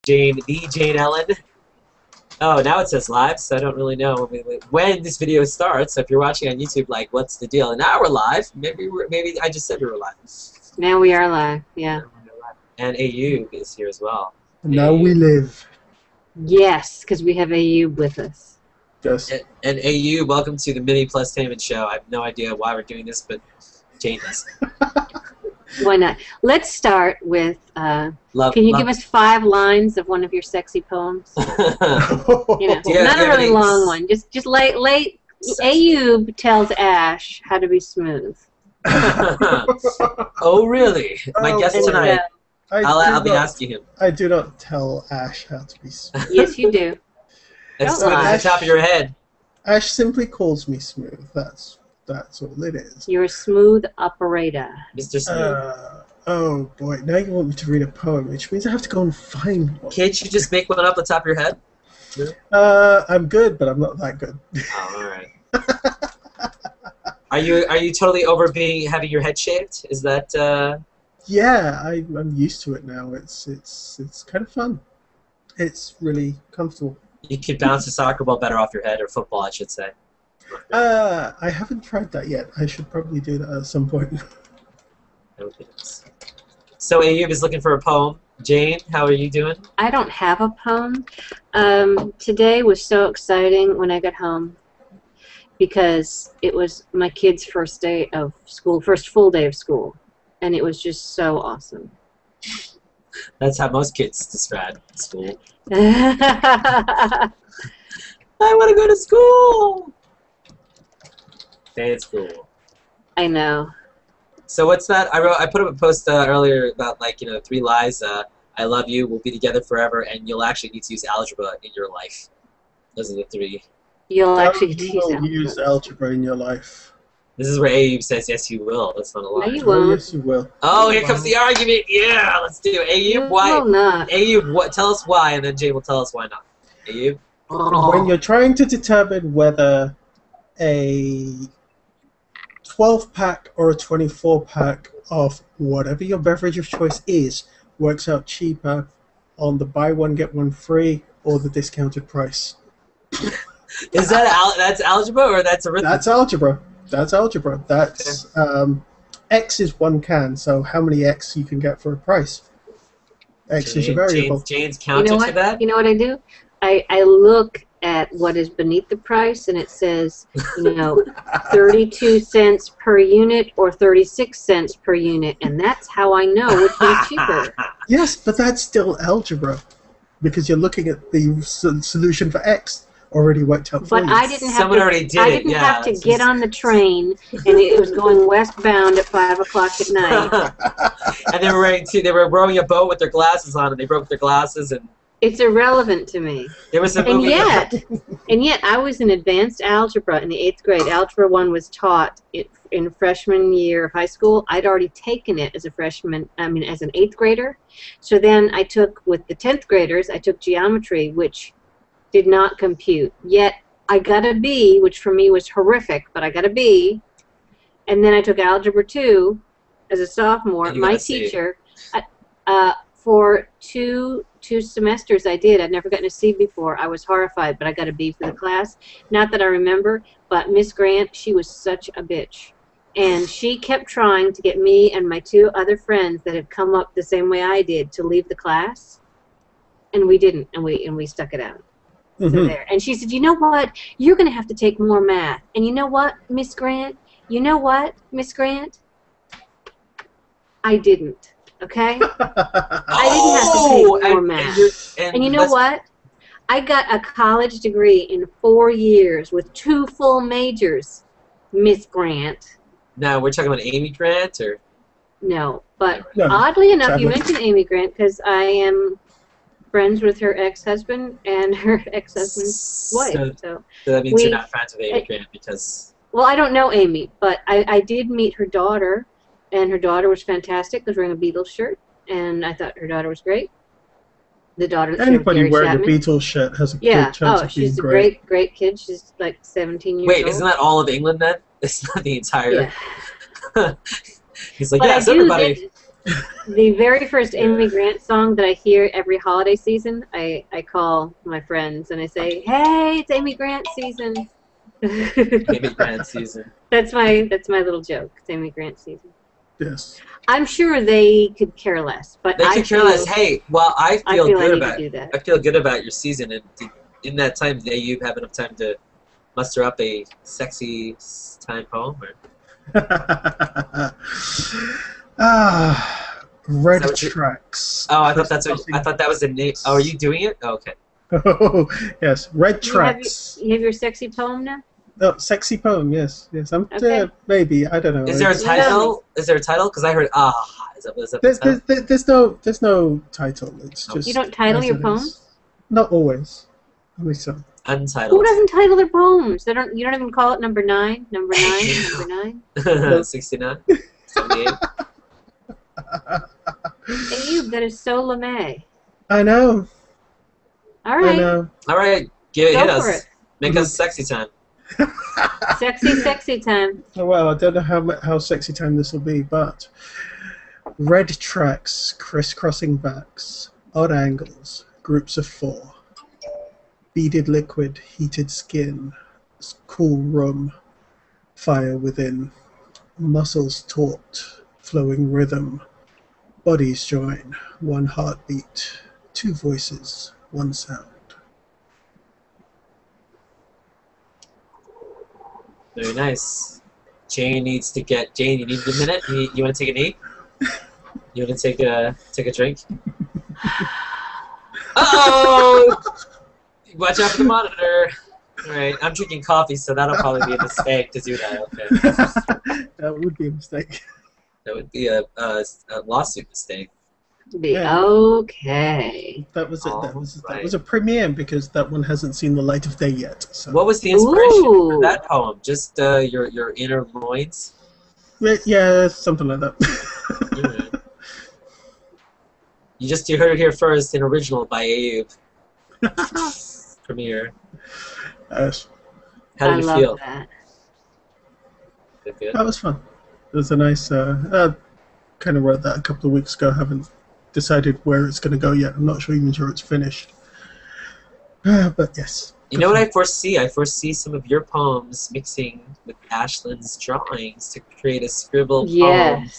Jane Ellen. Oh, now it says live, so I don't really know when this video starts. So if you're watching on YouTube, like, what's the deal? And now we're live. Maybe I just said we were live. Now we are live. Yeah. And Ayoub is here as well. Now we live. Yes, because we have Ayoub with us. Yes. And Ayoub, welcome to the Midday PLUStainment Show. I have no idea why we're doing this, but Jane does. Why not? Let's start with, can you give us 5 lines of one of your sexy poems? You know, not a really long one. Just late. Ayoub tells Ash how to be smooth. Oh, really? My guest tonight. I'll be asking him. I do not tell Ash how to be smooth. Yes, you do. It's smooth at the top of your head. Ash simply calls me smooth. That's all it is. You're a smooth operator. Mr. Smooth. Oh boy, now you want me to read a poem, which means I have to go and find one. Can't you just make one up on top of your head? I'm good, but I'm not that good. Oh, all right. Are you totally over having your head shaved? Is that? Yeah, I'm used to it now. It's kind of fun. It's really comfortable. You could bounce a soccer ball better off your head, or football, I should say. I haven't tried that yet. I should probably do that at some point. So Ayoub is looking for a poem. Jane, how are you doing? I don't have a poem. Today was so exciting when I got home because it was my kid's first day of school, first full day of school, and it was just so awesome. That's how most kids describe school. I want to go to school. Dance school. I know. So what's that? I put up a post earlier about, like, 3 lies. I love you. We'll be together forever, and you'll actually need to use algebra in your life. Those are the 3. You'll actually use algebra in your life. This is where Ayoub says, "Yes, you will." That's not a lie. No, you won't. Yes, you will. Oh, here comes the argument. Yeah, let's do it. Ayoub, why? Will not. Ayoub, tell us why, and then Jane will tell us why not. Ayoub? When you're trying to determine whether a 12-pack or a 24-pack of whatever your beverage of choice is works out cheaper on the buy one get one free or the discounted price. Is that's algebra or that's arithmetic? That's algebra. That's algebra. That's X is 1 can, so how many X you can get for a price? X is your variable. Jane's counted for that? You know what I do? I look at what is beneath the price, and it says, 32 cents per unit or 36 cents per unit, and that's how I know which one's cheaper. Yes, but that's still algebra, because you're looking at the solution for X already worked out for you. But I didn't have Someone already did it. I didn't have to get on the train, and it was going westbound at 5 o'clock at night. And they were rowing a boat with their glasses on, and they broke their glasses, and it's irrelevant to me. There was a movie. And yet, I was in advanced algebra in the 8th grade. Algebra 1 was taught in freshman year of high school. I'd already taken it as a freshman, as an 8th grader. So then I took, with the 10th graders, I took geometry, which did not compute. Yet, I got a B, which for me was horrific, but I got a B. And then I took algebra 2 as a sophomore. My teacher, for two semesters I did. I'd never gotten a C before. I was horrified, but I got a B for the class. Not that I remember, but Miss Grant, she was such a bitch. And she kept trying to get me and my 2 other friends that had come up the same way I did to leave the class. And we didn't, and we stuck it out. So there. And she said, you know what? You're going to have to take more math. And you know what, Miss Grant? You know what, Miss Grant? I didn't. Okay? I didn't have to take more math. And you know what? I got a college degree in 4 years with 2 full majors, Miss Grant. Now, we're talking about Amy Grant, or? No, but oddly enough, you mentioned Amy Grant because I am friends with her ex-husband and her ex-husband's wife. So that means you're not friends with Amy Grant because... Well, I don't know Amy, but I did meet her daughter. And her daughter was fantastic. Was wearing a Beatles shirt, and I thought her daughter was great. The daughter. Anybody wearing a Beatles shirt has a good chance of being great. She's a great kid. She's like 17 years old. Wait, isn't that all of England then? It's not the entire. Yeah. He's like, yes, everybody. The very first Amy Grant song that I hear every holiday season, I call my friends and I say, "Hey, it's Amy Grant season." Amy Grant season. That's my little joke. It's Amy Grant season. Yes. I'm sure they could care less, but They could care less. Hey, well, I feel good about that. I feel good about your season, and in that time, did you have enough time to muster up a sexy time poem? Or? Red Tracks. Oh, I thought that was the name. Oh, are you doing it? Oh, okay. Oh, yes. Red Tracks. You have your sexy poem now? Oh, sexy poem. Yes, yes. I'm maybe. I don't know. Is there a title? Is there a title? Because I heard Is that there's no title. It's just. You don't title your poems? Not always. Only some. Untitled. Who doesn't title their poems? They don't. You don't even call it number 9, number 9, number 9. 69, 78. Ayoub, that is so LeMay. I know. All right. I know. All right. Hit us. Make us sexy time. Sexy time. Oh, well, I don't know how sexy time this will be, but red tracks, crisscrossing backs, odd angles, groups of 4, beaded liquid, heated skin, cool room, fire within, muscles taut, flowing rhythm, bodies join, one heartbeat, 2 voices, 1 sound. Very nice. Jane needs to get. Jane, you need a minute. You want to take a knee? You want to take a drink? Uh-oh! Watch out for the monitor. All right, I'm drinking coffee, so that'll probably be a mistake to do that. Okay. That would be a mistake. That would be a lawsuit mistake. Okay. That was a premiere because that one hasn't seen the light of day yet. So. What was the inspiration for that poem? Just your inner loins? Yeah, something like that. You heard it here first, an original by Ayoub. Premiere. Yes. How did you feel? That. Good? That was fun. It was a nice. Kind of wrote that a couple of weeks ago. Haven't decided where it's going to go yet. I'm not even sure it's finished. But yes. You know what I foresee? I foresee some of your poems mixing with Ashlyn's drawings to create a scribble poem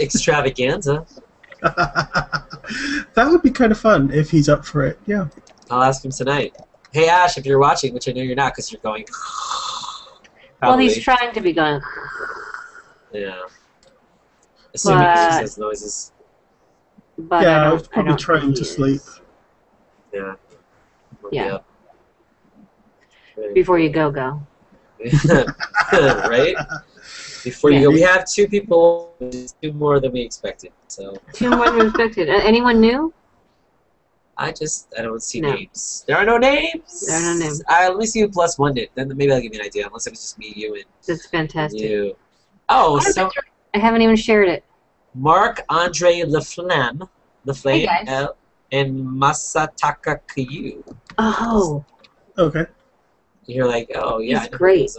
extravaganza. That would be kind of fun if he's up for it. Yeah. I'll ask him tonight. Hey Ash, if you're watching, which I know you're not because you're going. Well, he's trying to be going. Yeah. Assuming he says noises. But yeah, I was probably trying to sleep. Yeah. Yeah. Before you go. Right? Before you go. We have 2 people, 2 more than we expected. So 2 more than we expected. Anyone new? I don't see names. There are no names. There are no names. Let me see who +1 did. Then maybe I'll give you an idea. Unless it was just me, you, and that's fantastic. You. Oh, so I haven't even shared it. Marc-Andre Laflamme, hey and Masataka Kyu. Oh. Okay. You're like, oh yeah, he's great.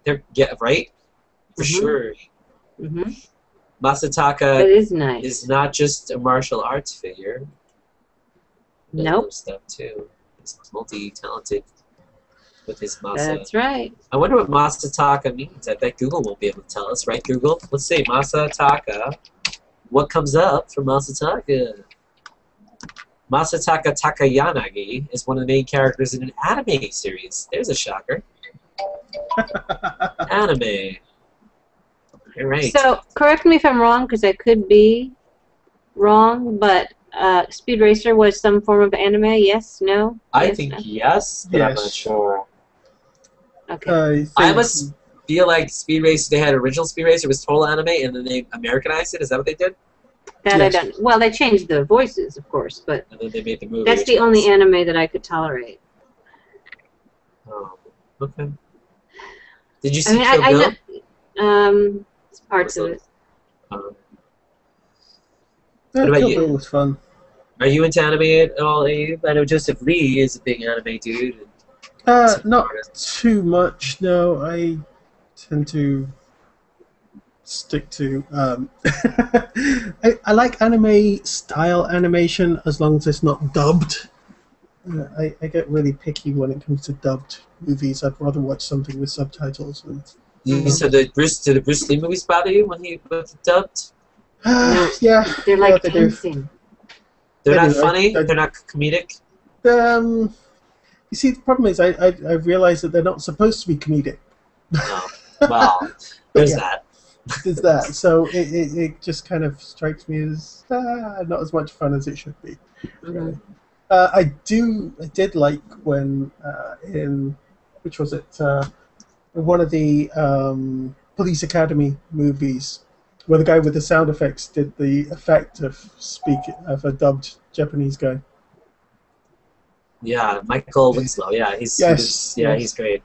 They're right, for sure. Mm-hmm. Masataka is nice. Is not just a martial arts figure. Nope. Stuff too. He's multi-talented with his Masa. That's right. I wonder what Masataka means. I bet Google won't be able to tell us, right, Google? Let's see, Masataka. What comes up for Masataka? Masataka Takayanagi is one of the main characters in an anime series. There's a shocker. Anime. You're right. So, correct me if I'm wrong, because I could be wrong, but Speed Racer was some form of anime, yes? No? I think yes, but I'm not sure. Okay. I must feel like Speed Racer, they had original Speed Racer, was total anime, and then they Americanized it? Is that what they did? That I don't. Well, they changed the voices, of course, but and then they made the movie. That's the only anime that I could tolerate. Oh, okay. Did you see Kill Bill? Parts of it. What about you? Bill was fun. Are you into anime at all, Ayoub? I know Joseph Lee is a big anime dude. Not too much, no. I tend to stick to. I like anime style animation as long as it's not dubbed. I get really picky when it comes to dubbed movies. I'd rather watch something with subtitles. You said did the Bruce Lee movies bother you when he was dubbed? Yeah, They're like they do. tensing. They're not do. funny. They're not comedic. You see, the problem is I realize that they're not supposed to be comedic. No. Well, there's Yeah. that. There's that. So it just kind of strikes me as not as much fun as it should be. Mhm. I did like when in which was it one of the Police Academy movies where the guy with the sound effects did the effect of a dubbed Japanese guy. Yeah, Michael Winslow. Yeah, he's Yes, he's great.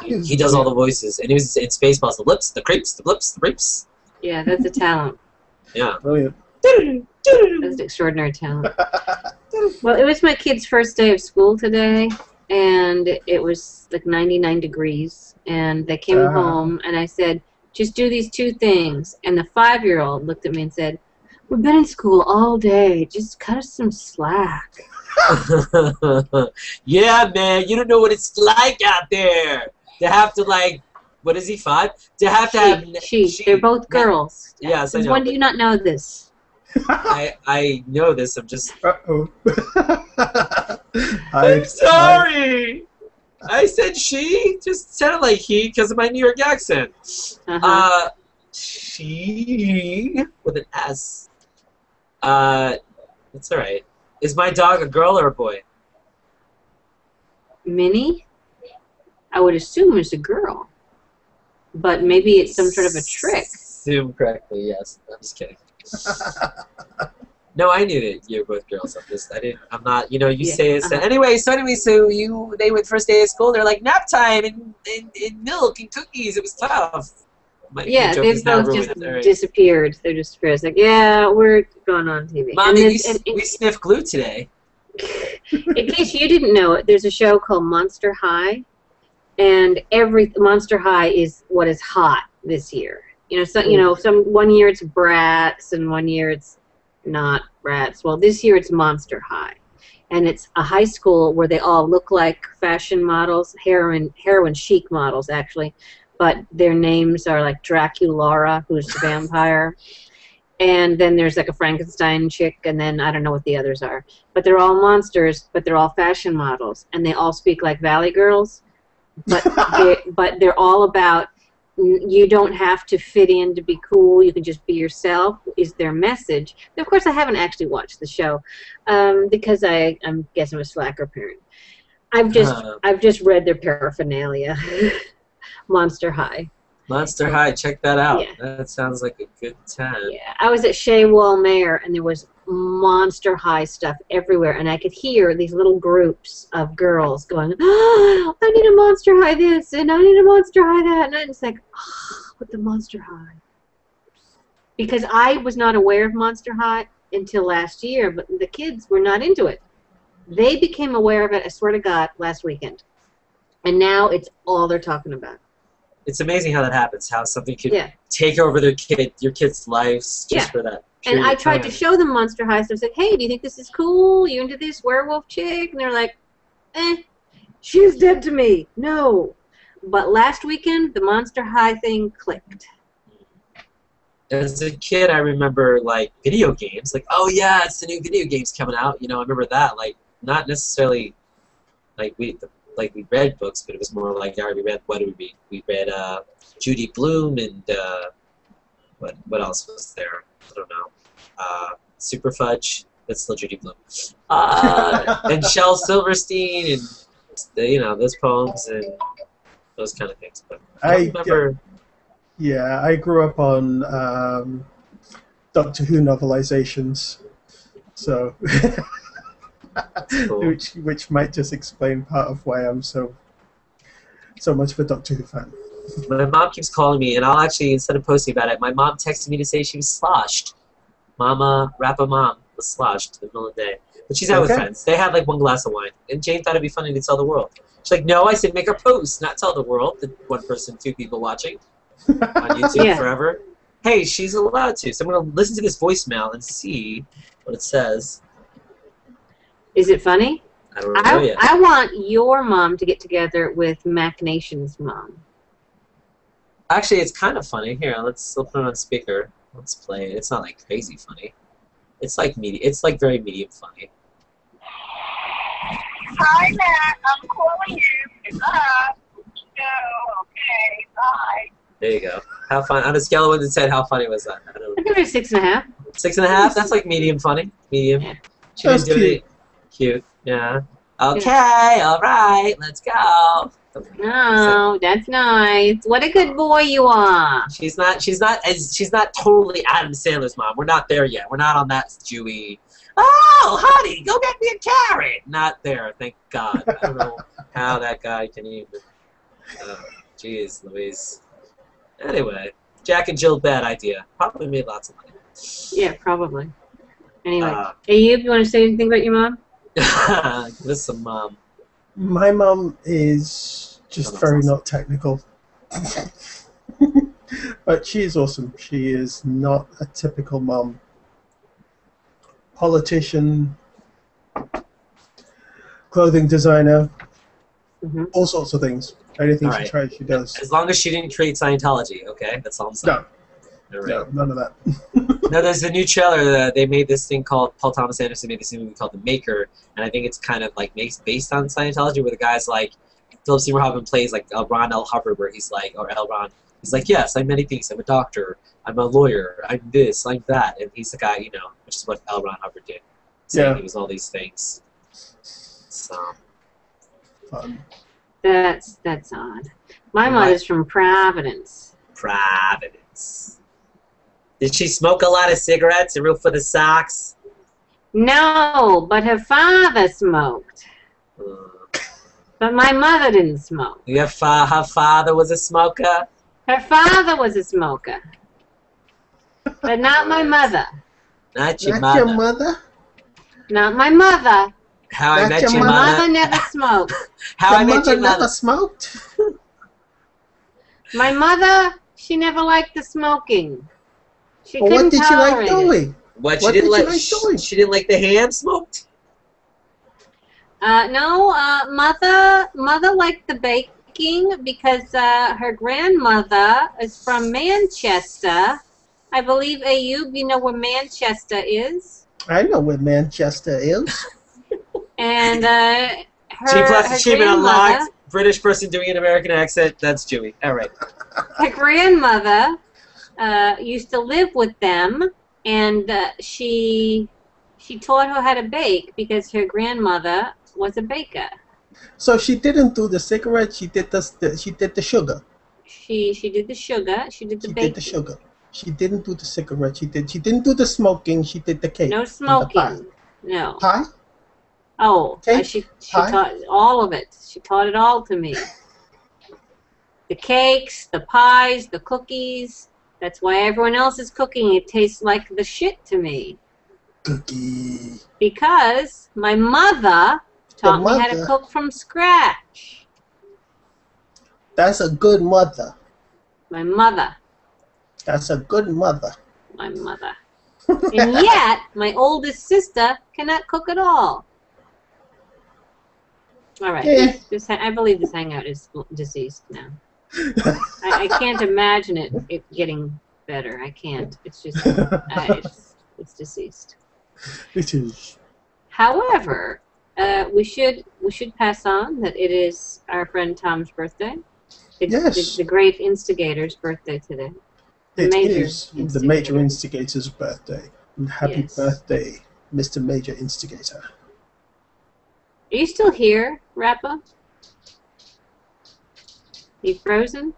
He does all the voices, and he was in Spaceballs. The lips, the creeps, the blips, the creeps. Yeah, that's a talent. Yeah. Brilliant. That's an extraordinary talent. Well, it was my kid's first day of school today, and it was like 99 degrees, and they came home, and I said, just do these two things. And the 5-year-old looked at me and said, we've been in school all day. Just cut us some slack. Yeah, man, you don't know what it's like out there. They have to, like, what is he, 5? They have to have... She. They're both girls. Yes, I know. When do you not know this? I know this, I'm just... Uh-oh. I'm sorry! I said she, just sounded like he because of my New York accent. She, with an S. It's alright. Is my dog a girl or a boy? Minnie? I would assume it's a girl. But maybe it's some sort of a trick. Assume correctly, yes. I'm just kidding. No, I knew that you were both girls. I'm not, you say it. Anyway, they went first day of school, they're like, nap time and milk and cookies. It was tough. Yeah, they've both just disappeared. They're just disappeared. Like, yeah, we're going on TV. Mommy, we sniffed glue today. In case you didn't know it, there's a show called Monster High, and every Monster High is what is hot this year. One year it's Bratz, and one year it's not Bratz. Well, this year it's Monster High, and it's a high school where they all look like fashion models, heroin chic models actually, but their names are like Draculaura, who's the vampire, and then there's like a Frankenstein chick, and then I don't know what the others are, but they're all monsters, but they're all fashion models, and they all speak like Valley Girls, but they're all about. You don't have to fit in to be cool. You can just be yourself, is their message. Of course, I haven't actually watched the show because I'm guessing I'm a slacker parent. I've just read their paraphernalia. Monster High. Monster High, check that out. Yeah. That sounds like a good time. Yeah, I was at Shea Wall Mayor, and there was Monster High stuff everywhere, and I could hear these little groups of girls going, oh, I need a Monster High this, and I need a Monster High that, and I was like, oh, with the Monster High. Because I was not aware of Monster High until last year, but the kids were not into it. They became aware of it, I swear to God, last weekend. And now it's all they're talking about. It's amazing how that happens, how something could take over your kids' lives just for that. And I tried to show them Monster High, so I was like, hey, do you think this is cool? You into this werewolf chick? And they're like, she's dead to me. No. But last weekend, the Monster High thing clicked. As a kid, I remember, like, video games. Like, oh, yeah, it's the new video games coming out. I remember that. Like, not necessarily, like, we read books, but it was more like, we read, what did we read? We read Judy Blume and, what else was there? I don't know. Super Fudge. That's still Judy Blume. And Shel Silverstein and, those poems and those kind of things. But I remember... Yeah, I grew up on Doctor Who novelizations, so cool. which might just explain part of why I'm so much of a Doctor Who fan. My mom keeps calling me, and I'll actually, instead of posting about it, my mom texted me to say she was sloshed. Mama Rappamom was sloshed in the middle of the day. But she's out with friends. They had like one glass of wine, and Jane thought it'd be funny to tell the world. She's like, no, I said make a post, not tell the world, the one person, 2 people watching. On YouTube forever. Hey, she's allowed to. So I'm going to listen to this voicemail and see what it says. Is it funny? I don't know yet. I want your mom to get together with Mac Nation's mom. Actually, it's kind of funny. Here, let's put it on speaker. Let's play it. It's not like crazy funny. It's like It's like very medium funny. Hi, Matt. I'm calling you. Okay, bye. There you go. How fun. On a scale of 1 to 10, how funny was that? I don't know. I give it a 6.5. 6.5? That's like medium funny. Medium. Yeah. She didn't do it. Cute. Yeah. Okay. All right. Let's go. No, that's nice. What a good boy you are. She's not totally Adam Sandler's mom. We're not there yet. We're not on that Jewy. Oh, honey, go get me a carrot. Not there, thank God. I don't know how that guy can even. Jeez, Louise. Anyway, Jack and Jill, bad idea. Probably made lots of money. Yeah, probably. Anyway, Ayoub, you want to say anything about your mom? Give us some mom. My mom is just very not technical. But she is awesome. She is not a typical mom. Politician, clothing designer, all sorts of things. Anything she tries, she does. As long as she didn't create Scientology, okay? That's all I'm saying. No, none of that. No, there's a new trailer. They made this thing called, Paul Thomas Anderson made this movie called The Maker, and I think it's kind of like based on Scientology, where the guy's like, Philip Seymour Hoffman plays like Ron L. Hubbard, where he's like, or L. Ron, he's like, yes, I'm many things. I'm a doctor. I'm a lawyer. I'm this. I'm that. And he's the guy, you know, which is what L. Ron Hubbard did. So he was all these things. So. Fun. That's odd. My mom is from Providence. Providence. Did she smoke a lot of cigarettes and roof for the socks? No, but her father smoked. But my mother didn't smoke. Her father was a smoker? Her father was a smoker. But not my mother. Not your Not mother. your mother? Not my mother. How I Not Met your Your My Mother. mother never smoked. How I Your Met mother Your never Mother. smoked? My mother, she never liked the smoking. She Well, couldn't what did you like tolerate it. doing? What, What she didn't did you like? like doing? She didn't like the ham smoked. No, mother liked the baking because her grandmother is from Manchester. I believe, Ayoub, you know where Manchester is? I know where Manchester is. And G plus her achievement grandmother, unlocked. British person doing an American accent. That's Jewy. All right. her grandmother used to live with them, and she taught her how to bake because her grandmother was a baker. So she didn't do the cigarette. She did she did the sugar. She did the sugar. She did the She baking. did the sugar. She didn't do the cigarette. She didn't do the smoking. She did the cake. No and the smoking. No. pie. Oh, Cake? she Pie? taught all of it. She taught it all to me. The cakes, the pies, the cookies. That's why everyone else is cooking. It tastes like the shit to me. Cookie. Because my mother taught me how to mother. cook from scratch. That's a good mother. My mother. That's a good mother. My mother. And yet, my oldest sister cannot cook at all. All right. Yeah. I believe this hangout is deceased now. I can't imagine it getting better. I can't. It's just it's deceased. It is. However, we should pass on that it is our friend Tom's birthday. It's the great instigator's birthday today. It is the major instigator's birthday. Happy Yes. birthday, Mr. Major Instigator. Are you still here, Rappa? You frozen?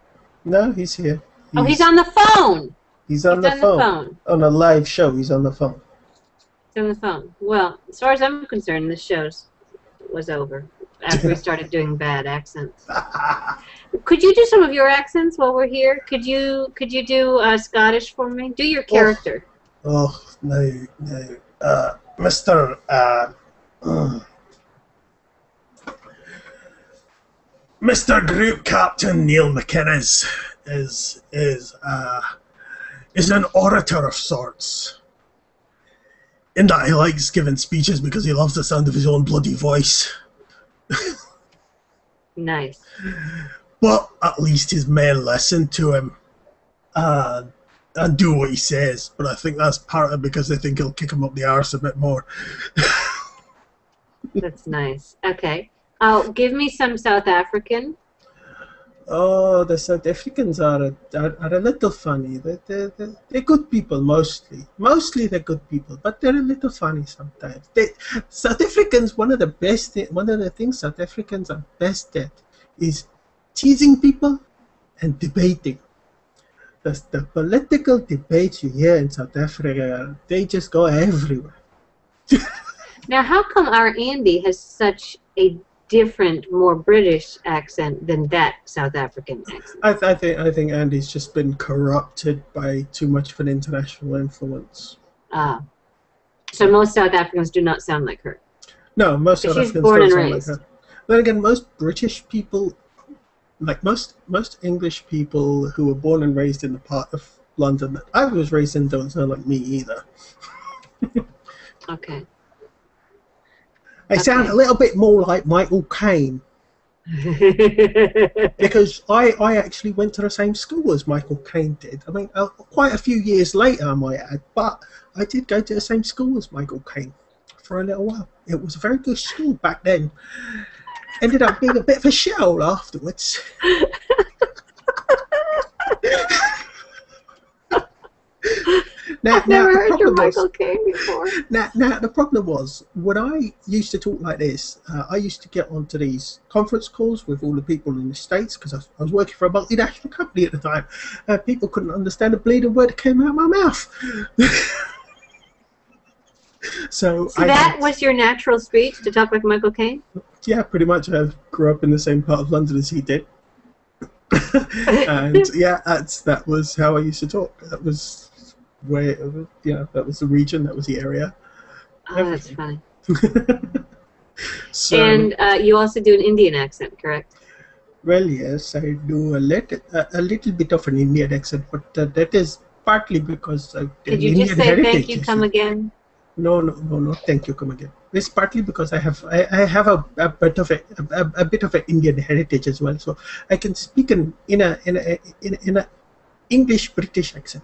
No, he's here. Oh, he's on the phone. He's on the phone. On a live show, he's on the phone. He's on the phone. Well, as far as I'm concerned, this show was over after we started doing bad accents. Could you do some of your accents while we're here? Could you do Scottish for me? Do your character. Oh, no. Mr. Mr. Group Captain Neil McInnes is is an orator of sorts. In that he likes giving speeches because he loves the sound of his own bloody voice. Nice. But at least his men listen to him and do what he says. But I think that's partly because they think he'll kick him up the arse a bit more. That's nice. Okay. Oh, give me some South African. Oh, the South Africans are a little funny. They're good people mostly. Mostly they're good people, but they're a little funny sometimes. South Africans, one of the things South Africans are best at is teasing people and debating. The political debates you hear in South Africa, they just go everywhere. Now, how come our Andy has such a different, more British accent than that South African accent? I think Andy's just been corrupted by too much of an international influence. Ah. So most South Africans do not sound like her. No, most South Africans don't sound like her. Then again, most British people, like most English people who were born and raised in the part of London that I was raised in, don't sound like me either. Okay. I sound a little bit more like Michael Caine. Because I actually went to the same school as Michael Caine did. I mean, quite a few years later, I might add, but I did go to the same school as Michael Caine for a little while. It was a very good school back then. Ended up being a bit of a shithole afterwards. I've never heard your Michael Caine before. Now, the problem was, when I used to talk like this, I used to get onto these conference calls with all the people in the States, because I was working for a multinational company at the time, and people couldn't understand a bleeding word that came out of my mouth. So that was your natural speech, to talk like Michael Caine? Yeah, pretty much. I grew up in the same part of London as he did. And yeah, that was how I used to talk. That was where, that was the region, that was the area. Oh, that's funny. So, and you also do an Indian accent, correct? Well, yes, I do a little bit of an Indian accent, but that is partly because of the Could you Indian just say heritage. thank you, come again? No, thank you, come again. It's partly because I have a bit of an Indian heritage as well, so I can speak in a English British accent.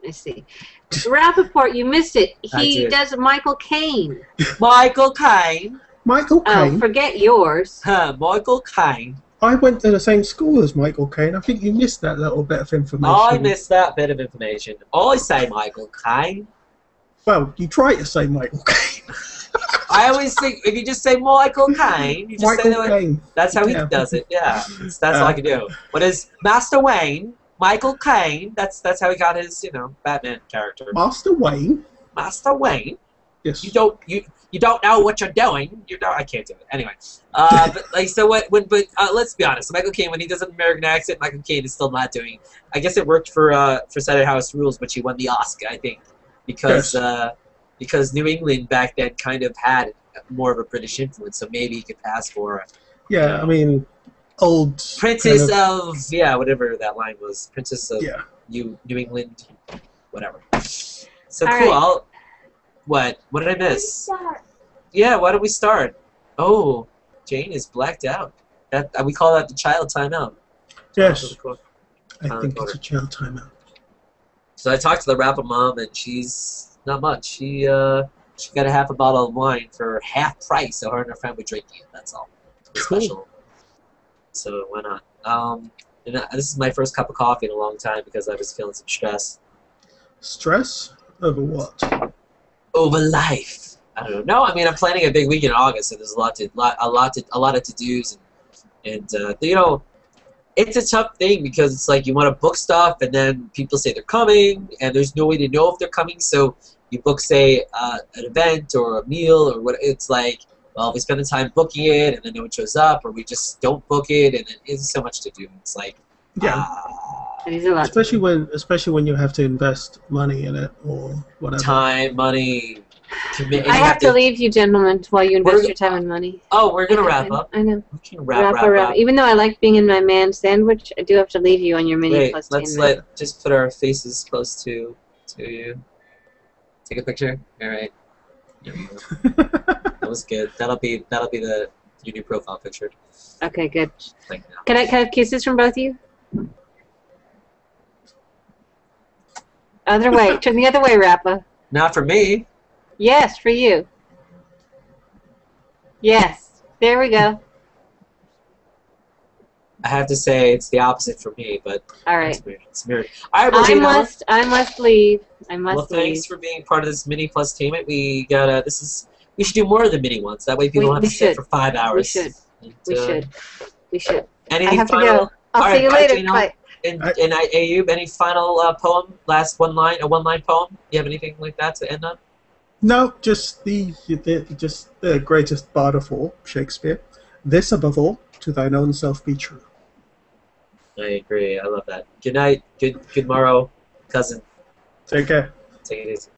I see. Rappaport, you missed it. He does Michael Caine. Michael Caine. Michael Caine. Oh, forget yours. Michael Caine. I went to the same school as Michael Caine. I think you missed that little bit of information. I missed that bit of information. I say Michael Caine. Well, you try to say Michael Caine. I always think if you just say Michael Caine, you just Michael say that. Caine. That's how he does it. Yeah, that's all I can do. What is Master Wayne? Michael Caine. That's how he got his Batman character. Master Wayne. Master Wayne. Yes. You don't know what you're doing. I can't do it anyway. But like so let's be honest. Michael Caine, when he does an American accent, Michael Caine is still not doing. I guess it worked for Saturday House Rules, but she won the Oscar, I think, because New England back then kind of had more of a British influence, so maybe he could pass for. I mean, old Princess of whatever that line was. Princess of New England, whatever. So all cool. Right. What did I miss? Yeah, why don't we start? Oh, Jane is blacked out. That we call that the child timeout. Yes, I think it's a child timeout. So I talked to the rappamom, and she's not much. She got a half a bottle of wine for half price, so her and her friend would drink it. That's all. Cool. Special. So why not? And this is my first cup of coffee in a long time because I was feeling some stress. Stress over what? Over life. I don't know. No, I mean I'm planning a big week in August, and there's a lot of to-dos, and it's a tough thing because it's like you want to book stuff, and then people say they're coming, and there's no way to know if they're coming. So you book, say, an event or a meal or what. It's like, well, we spend the time booking it, and then no one shows up, or we just don't book it, and it's so much to do. It's like, especially when you have to invest money in it or whatever. Time, money, I have to leave you, gentlemen, while you invest your time and money. Oh, we're gonna wrap up. I know. We can wrap up. Even though I like being in my man sandwich, I do have to leave you on your mini Wait, let's just put our faces close to you. Take a picture. All right. There we go. That was good. That'll be your new profile picture. Okay, good. Like now. Can I have kisses from both of you? Other way. Turn the other way, Rappa. Not for me. Yes, for you. Yes. There we go. I have to say it's the opposite for me, but all right. It's weird. All right, well, I must leave. Well, thanks for being part of this mini Plustainment. We got we should do more of the mini ones. That way people don't have to sit for 5 hours. We should. I have to go. I'll see you later. Bye. And Ayoub, any final poem? Last a one-line poem? You have anything like that to end on? No, just the greatest bard of all, Shakespeare. This above all, to thine own self be true. I agree. I love that. Good night. Good morrow, cousin. Take care. Take it easy.